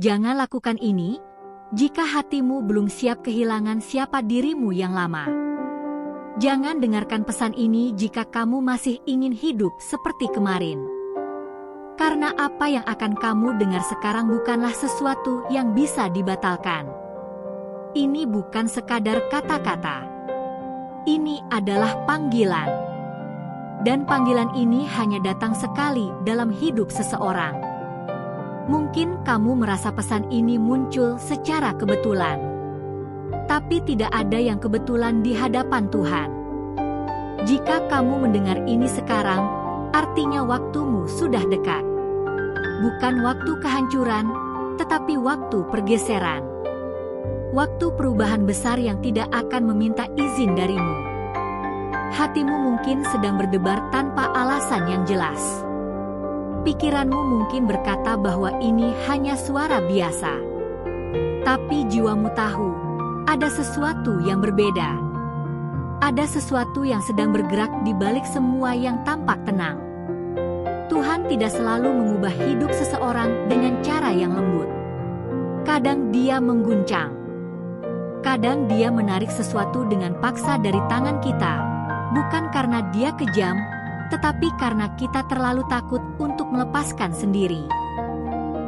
Jangan lakukan ini jika hatimu belum siap kehilangan siapa dirimu yang lama. Jangan dengarkan pesan ini jika kamu masih ingin hidup seperti kemarin. Karena apa yang akan kamu dengar sekarang bukanlah sesuatu yang bisa dibatalkan. Ini bukan sekadar kata-kata. Ini adalah panggilan. Dan panggilan ini hanya datang sekali dalam hidup seseorang. Mungkin kamu merasa pesan ini muncul secara kebetulan. Tapi tidak ada yang kebetulan di hadapan Tuhan. Jika kamu mendengar ini sekarang, artinya waktumu sudah dekat. Bukan waktu kehancuran, tetapi waktu pergeseran. Waktu perubahan besar yang tidak akan meminta izin darimu. Hatimu mungkin sedang berdebar tanpa alasan yang jelas. Pikiranmu mungkin berkata bahwa ini hanya suara biasa. Tapi jiwamu tahu, ada sesuatu yang berbeda. Ada sesuatu yang sedang bergerak di balik semua yang tampak tenang. Tuhan tidak selalu mengubah hidup seseorang dengan cara yang lembut. Kadang Dia mengguncang. Kadang Dia menarik sesuatu dengan paksa dari tangan kita, bukan karena Dia kejam, tetapi karena kita terlalu takut untuk melepaskan sendiri.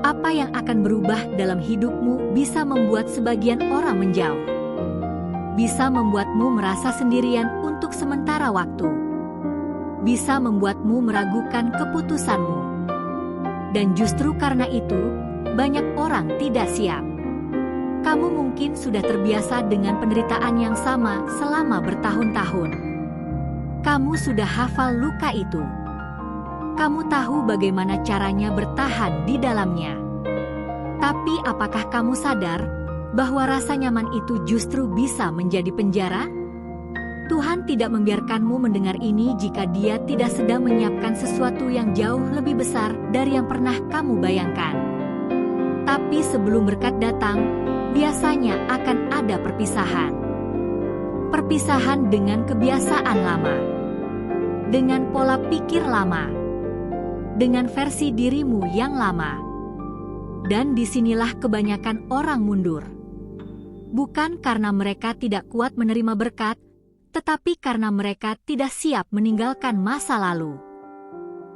Apa yang akan berubah dalam hidupmu bisa membuat sebagian orang menjauh. Bisa membuatmu merasa sendirian untuk sementara waktu. Bisa membuatmu meragukan keputusanmu. Dan justru karena itu, banyak orang tidak siap. Kamu mungkin sudah terbiasa dengan penderitaan yang sama selama bertahun-tahun. Kamu sudah hafal luka itu. Kamu tahu bagaimana caranya bertahan di dalamnya. Tapi apakah kamu sadar bahwa rasa nyaman itu justru bisa menjadi penjara? Tuhan tidak membiarkanmu mendengar ini jika Dia tidak sedang menyiapkan sesuatu yang jauh lebih besar dari yang pernah kamu bayangkan. Tapi sebelum berkat datang, biasanya akan ada perpisahan. Perpisahan dengan kebiasaan lama. Dengan pola pikir lama. Dengan versi dirimu yang lama. Dan disinilah kebanyakan orang mundur. Bukan karena mereka tidak kuat menerima berkat, tetapi karena mereka tidak siap meninggalkan masa lalu.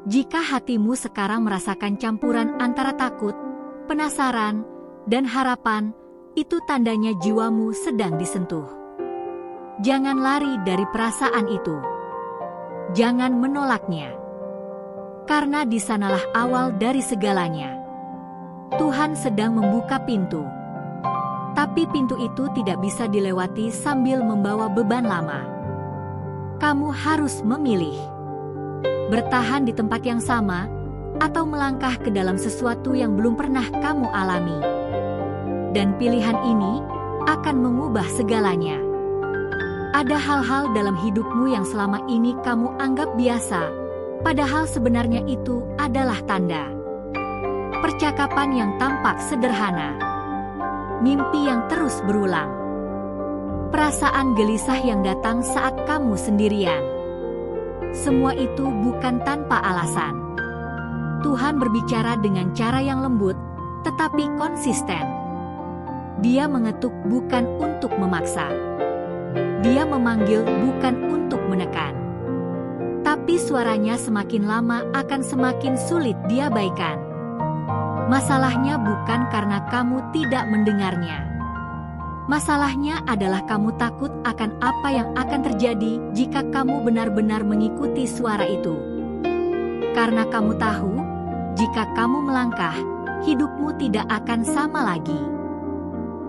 Jika hatimu sekarang merasakan campuran antara takut, penasaran, dan harapan, itu tandanya jiwamu sedang disentuh. Jangan lari dari perasaan itu. Jangan menolaknya. Karena di sanalah awal dari segalanya. Tuhan sedang membuka pintu. Tapi pintu itu tidak bisa dilewati sambil membawa beban lama. Kamu harus memilih. Bertahan di tempat yang sama, atau melangkah ke dalam sesuatu yang belum pernah kamu alami. Dan pilihan ini akan mengubah segalanya. Ada hal-hal dalam hidupmu yang selama ini kamu anggap biasa, padahal sebenarnya itu adalah tanda. Percakapan yang tampak sederhana. Mimpi yang terus berulang. Perasaan gelisah yang datang saat kamu sendirian. Semua itu bukan tanpa alasan. Tuhan berbicara dengan cara yang lembut, tetapi konsisten. Dia mengetuk bukan untuk memaksa. Dia memanggil bukan untuk menekan. Tapi suaranya semakin lama akan semakin sulit diabaikan. Masalahnya bukan karena kamu tidak mendengarnya. Masalahnya adalah kamu takut akan apa yang akan terjadi jika kamu benar-benar mengikuti suara itu. Karena kamu tahu, jika kamu melangkah, hidupmu tidak akan sama lagi.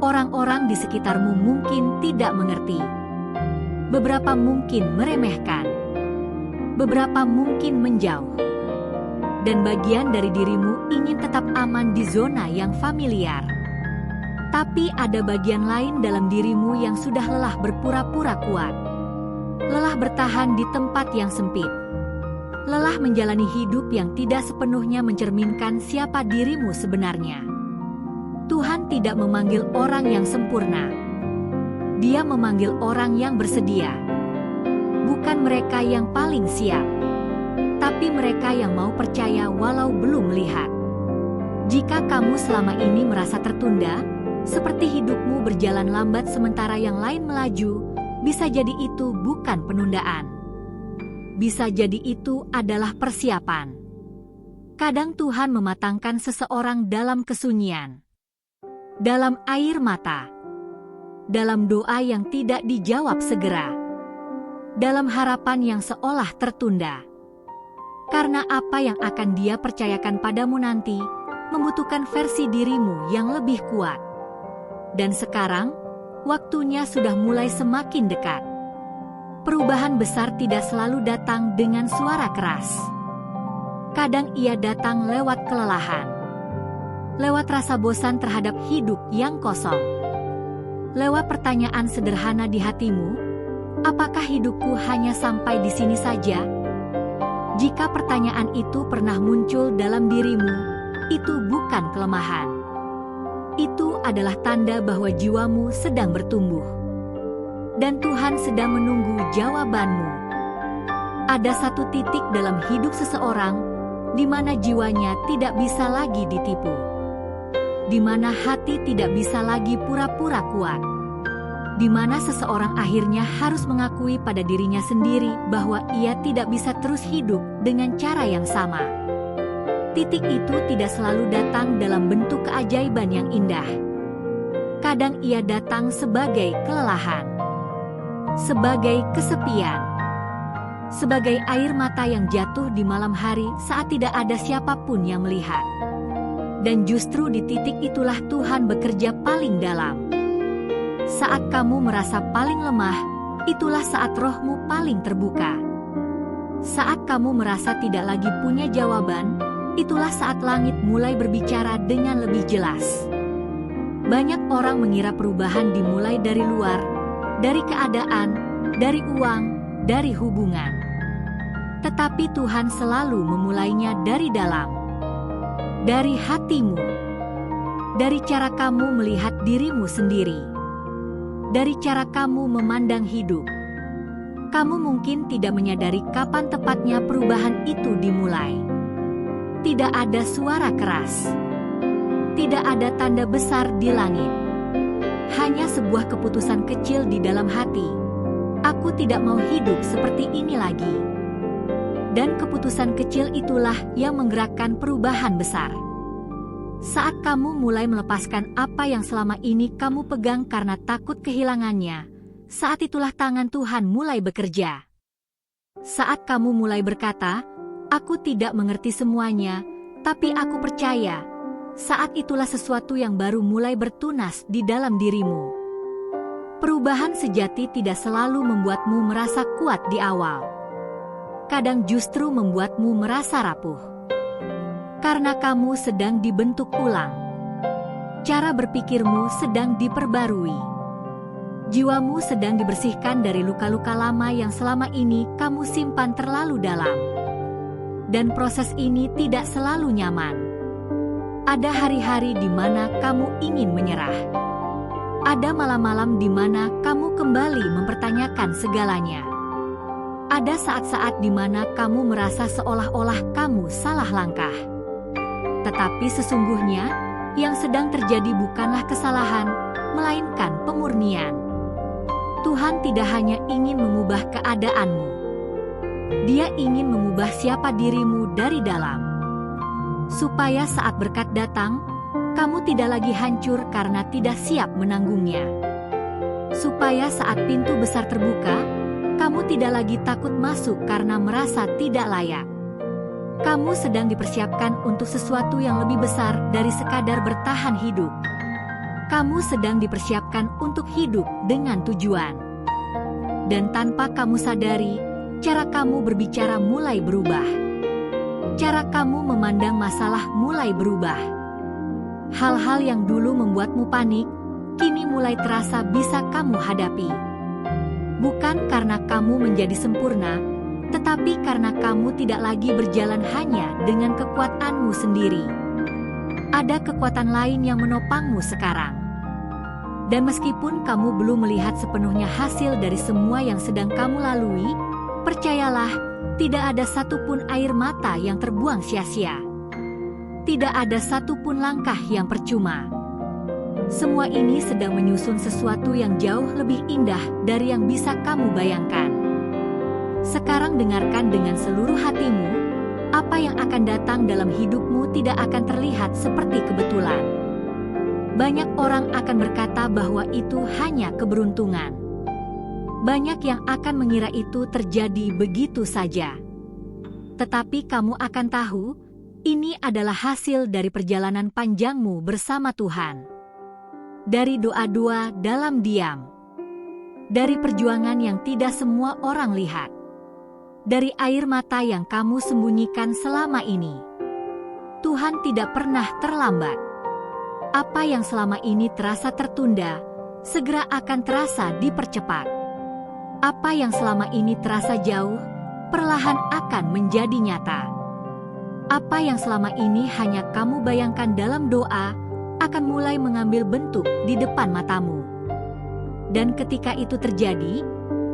Orang-orang di sekitarmu mungkin tidak mengerti. Beberapa mungkin meremehkan. Beberapa mungkin menjauh. Dan bagian dari dirimu ingin tetap aman di zona yang familiar. Tapi ada bagian lain dalam dirimu yang sudah lelah berpura-pura kuat. Lelah bertahan di tempat yang sempit. Lelah menjalani hidup yang tidak sepenuhnya mencerminkan siapa dirimu sebenarnya. Tuhan tidak memanggil orang yang sempurna. Dia memanggil orang yang bersedia. Bukan mereka yang paling siap, tapi mereka yang mau percaya walau belum melihat. Jika kamu selama ini merasa tertunda, seperti hidupmu berjalan lambat sementara yang lain melaju, bisa jadi itu bukan penundaan. Bisa jadi itu adalah persiapan. Kadang Tuhan mematangkan seseorang dalam kesunyian, dalam air mata, dalam doa yang tidak dijawab segera, dalam harapan yang seolah tertunda. Karena apa yang akan Dia percayakan padamu nanti membutuhkan versi dirimu yang lebih kuat. Dan sekarang, waktunya sudah mulai semakin dekat. Perubahan besar tidak selalu datang dengan suara keras. Kadang ia datang lewat kelelahan, lewat rasa bosan terhadap hidup yang kosong, lewat pertanyaan sederhana di hatimu, apakah hidupku hanya sampai di sini saja? Jika pertanyaan itu pernah muncul dalam dirimu, itu bukan kelemahan. Itu adalah tanda bahwa jiwamu sedang bertumbuh. Dan Tuhan sedang menunggu jawabanmu. Ada satu titik dalam hidup seseorang di mana jiwanya tidak bisa lagi ditipu. Di mana hati tidak bisa lagi pura-pura kuat. Di mana seseorang akhirnya harus mengakui pada dirinya sendiri bahwa ia tidak bisa terus hidup dengan cara yang sama. Titik itu tidak selalu datang dalam bentuk keajaiban yang indah. Kadang ia datang sebagai kelelahan, sebagai kesepian, sebagai air mata yang jatuh di malam hari saat tidak ada siapapun yang melihat. Dan justru di titik itulah Tuhan bekerja paling dalam. Saat kamu merasa paling lemah, itulah saat rohmu paling terbuka. Saat kamu merasa tidak lagi punya jawaban, itulah saat langit mulai berbicara dengan lebih jelas. Banyak orang mengira perubahan dimulai dari luar, dari keadaan, dari uang, dari hubungan. Tetapi Tuhan selalu memulainya dari dalam, dari hatimu, dari cara kamu melihat dirimu sendiri, dari cara kamu memandang hidup. Kamu mungkin tidak menyadari kapan tepatnya perubahan itu dimulai. Tidak ada suara keras. Tidak ada tanda besar di langit. Hanya sebuah keputusan kecil di dalam hati. Aku tidak mau hidup seperti ini lagi. Dan keputusan kecil itulah yang menggerakkan perubahan besar. Saat kamu mulai melepaskan apa yang selama ini kamu pegang karena takut kehilangannya, saat itulah tangan Tuhan mulai bekerja. Saat kamu mulai berkata, "Aku tidak mengerti semuanya, tapi aku percaya," saat itulah sesuatu yang baru mulai bertunas di dalam dirimu. Perubahan sejati tidak selalu membuatmu merasa kuat di awal. Kadang justru membuatmu merasa rapuh. Karena kamu sedang dibentuk ulang. Cara berpikirmu sedang diperbarui. Jiwamu sedang dibersihkan dari luka-luka lama yang selama ini kamu simpan terlalu dalam. Dan proses ini tidak selalu nyaman. Ada hari-hari di mana kamu ingin menyerah. Ada malam-malam di mana kamu kembali mempertanyakan segalanya. Ada saat-saat di mana kamu merasa seolah-olah kamu salah langkah. Tetapi sesungguhnya, yang sedang terjadi bukanlah kesalahan, melainkan pemurnian. Tuhan tidak hanya ingin mengubah keadaanmu. Dia ingin mengubah siapa dirimu dari dalam. Supaya saat berkat datang, kamu tidak lagi hancur karena tidak siap menanggungnya. Supaya saat pintu besar terbuka, kamu tidak lagi takut masuk karena merasa tidak layak. Kamu sedang dipersiapkan untuk sesuatu yang lebih besar dari sekadar bertahan hidup. Kamu sedang dipersiapkan untuk hidup dengan tujuan. Dan tanpa kamu sadari, cara kamu berbicara mulai berubah. Cara kamu memandang masalah mulai berubah. Hal-hal yang dulu membuatmu panik, kini mulai terasa bisa kamu hadapi. Bukan karena kamu menjadi sempurna, tetapi karena kamu tidak lagi berjalan hanya dengan kekuatanmu sendiri. Ada kekuatan lain yang menopangmu sekarang. Dan meskipun kamu belum melihat sepenuhnya hasil dari semua yang sedang kamu lalui, percayalah, tidak ada satupun air mata yang terbuang sia-sia. Tidak ada satupun langkah yang percuma. Semua ini sedang menyusun sesuatu yang jauh lebih indah dari yang bisa kamu bayangkan. Sekarang dengarkan dengan seluruh hatimu, apa yang akan datang dalam hidupmu tidak akan terlihat seperti kebetulan. Banyak orang akan berkata bahwa itu hanya keberuntungan. Banyak yang akan mengira itu terjadi begitu saja. Tetapi kamu akan tahu, ini adalah hasil dari perjalanan panjangmu bersama Tuhan. Dari doa-doa dalam diam. Dari perjuangan yang tidak semua orang lihat. Dari air mata yang kamu sembunyikan selama ini. Tuhan tidak pernah terlambat. Apa yang selama ini terasa tertunda, segera akan terasa dipercepat. Apa yang selama ini terasa jauh, perlahan akan menjadi nyata. Apa yang selama ini hanya kamu bayangkan dalam doa, akan mulai mengambil bentuk di depan matamu. Dan ketika itu terjadi,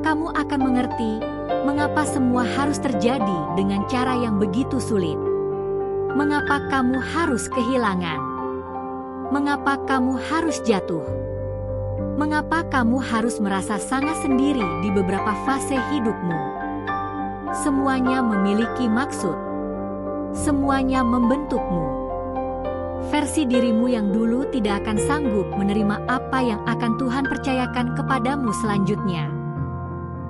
kamu akan mengerti mengapa semua harus terjadi dengan cara yang begitu sulit. Mengapa kamu harus kehilangan? Mengapa kamu harus jatuh? Mengapa kamu harus merasa sangat sendiri di beberapa fase hidupmu? Semuanya memiliki maksud. Semuanya membentukmu. Versi dirimu yang dulu tidak akan sanggup menerima apa yang akan Tuhan percayakan kepadamu selanjutnya.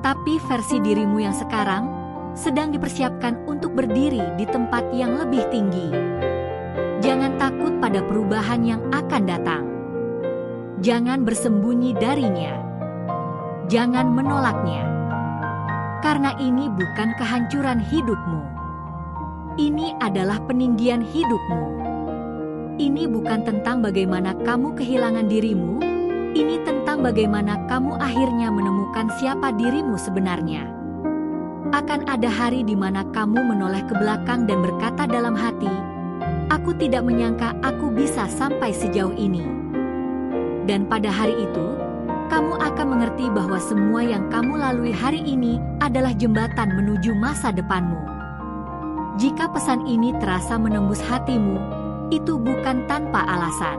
Tapi versi dirimu yang sekarang sedang dipersiapkan untuk berdiri di tempat yang lebih tinggi. Jangan takut pada perubahan yang akan datang. Jangan bersembunyi darinya. Jangan menolaknya. Karena ini bukan kehancuran hidupmu. Ini adalah peninggian hidupmu. Ini bukan tentang bagaimana kamu kehilangan dirimu. Ini tentang bagaimana kamu akhirnya menemukan siapa dirimu sebenarnya. Akan ada hari di mana kamu menoleh ke belakang dan berkata dalam hati, "Aku tidak menyangka aku bisa sampai sejauh ini." Dan pada hari itu, kamu akan mengerti bahwa semua yang kamu lalui hari ini adalah jembatan menuju masa depanmu. Jika pesan ini terasa menembus hatimu, itu bukan tanpa alasan.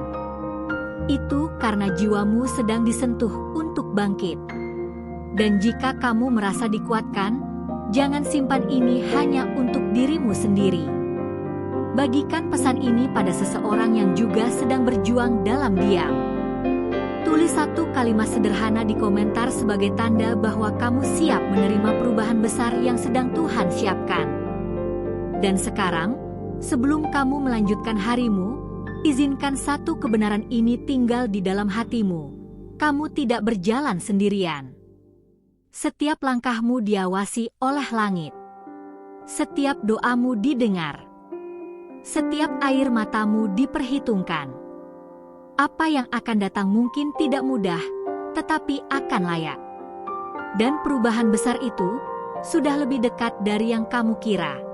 Itu karena jiwamu sedang disentuh untuk bangkit. Dan jika kamu merasa dikuatkan, jangan simpan ini hanya untuk dirimu sendiri. Bagikan pesan ini pada seseorang yang juga sedang berjuang dalam diam. Tulis satu kalimat sederhana di komentar sebagai tanda bahwa kamu siap menerima perubahan besar yang sedang Tuhan siapkan. Dan sekarang, sebelum kamu melanjutkan harimu, izinkan satu kebenaran ini tinggal di dalam hatimu. Kamu tidak berjalan sendirian. Setiap langkahmu diawasi oleh langit. Setiap doamu didengar. Setiap air matamu diperhitungkan. Apa yang akan datang mungkin tidak mudah, tetapi akan layak. Dan perubahan besar itu sudah lebih dekat dari yang kamu kira.